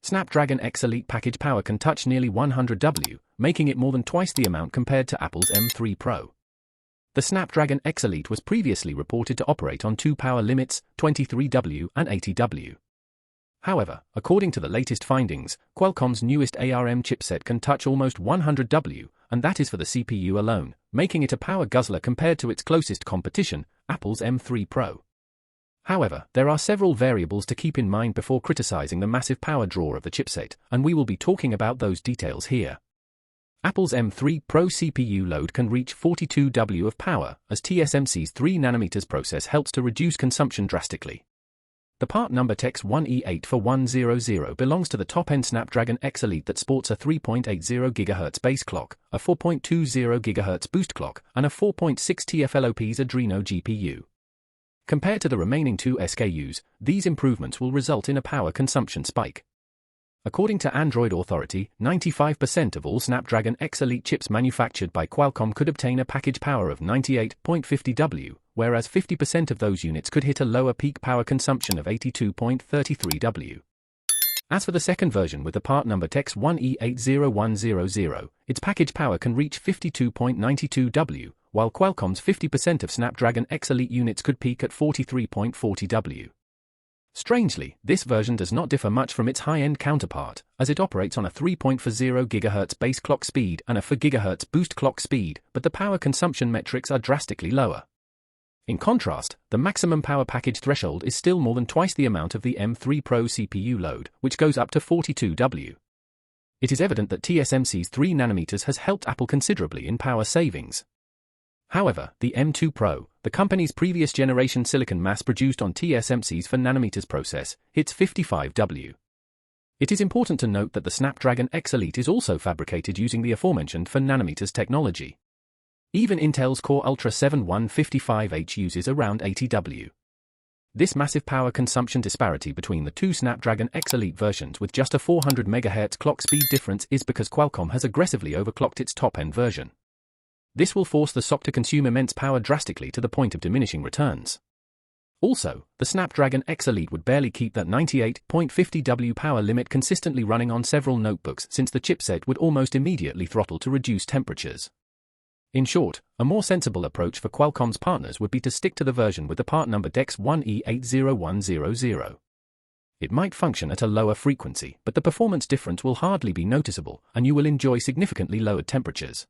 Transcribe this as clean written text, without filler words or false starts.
Snapdragon X Elite package power can touch nearly 100W, making it more than twice the amount compared to Apple's M3 Pro. The Snapdragon X Elite was previously reported to operate on two power limits, 23W and 80W. However, according to the latest findings, Qualcomm's newest ARM chipset can touch almost 100W, and that is for the CPU alone, making it a power guzzler compared to its closest competition, Apple's M3 Pro. However, there are several variables to keep in mind before criticizing the massive power draw of the chipset, and we will be talking about those details here. Apple's M3 Pro CPU load can reach 42W of power, as TSMC's 3nm process helps to reduce consumption drastically. The part number TX1E84100 belongs to the top-end Snapdragon X Elite that sports a 3.80 GHz base clock, a 4.20 GHz boost clock, and a 4.6 TFLOP's Adreno GPU. Compared to the remaining two SKUs, these improvements will result in a power consumption spike. According to Android Authority, 95% of all Snapdragon X Elite chips manufactured by Qualcomm could obtain a package power of 98.50W, whereas 50% of those units could hit a lower peak power consumption of 82.33W. As for the second version with the part number TX1E80100, its package power can reach 52.92W, while Qualcomm's 50% of Snapdragon X Elite units could peak at 43.40W. Strangely, this version does not differ much from its high-end counterpart, as it operates on a 3.40 GHz base clock speed and a 4 GHz boost clock speed, but the power consumption metrics are drastically lower. In contrast, the maximum power package threshold is still more than twice the amount of the M3 Pro CPU load, which goes up to 42W. It is evident that TSMC's 3nm has helped Apple considerably in power savings. However, the M2 Pro, the company's previous generation silicon mass-produced on TSMC's 4nm process, hits 55W. It is important to note that the Snapdragon X Elite is also fabricated using the aforementioned 4nm technology. Even Intel's Core Ultra 7155H uses around 80W. This massive power consumption disparity between the two Snapdragon X Elite versions with just a 400 MHz clock speed difference is because Qualcomm has aggressively overclocked its top-end version. This will force the SoC to consume immense power drastically to the point of diminishing returns. Also, the Snapdragon X Elite would barely keep that 98.50W power limit consistently running on several notebooks since the chipset would almost immediately throttle to reduce temperatures. In short, a more sensible approach for Qualcomm's partners would be to stick to the version with the part number TX1E80100. It might function at a lower frequency, but the performance difference will hardly be noticeable, and you will enjoy significantly lowered temperatures.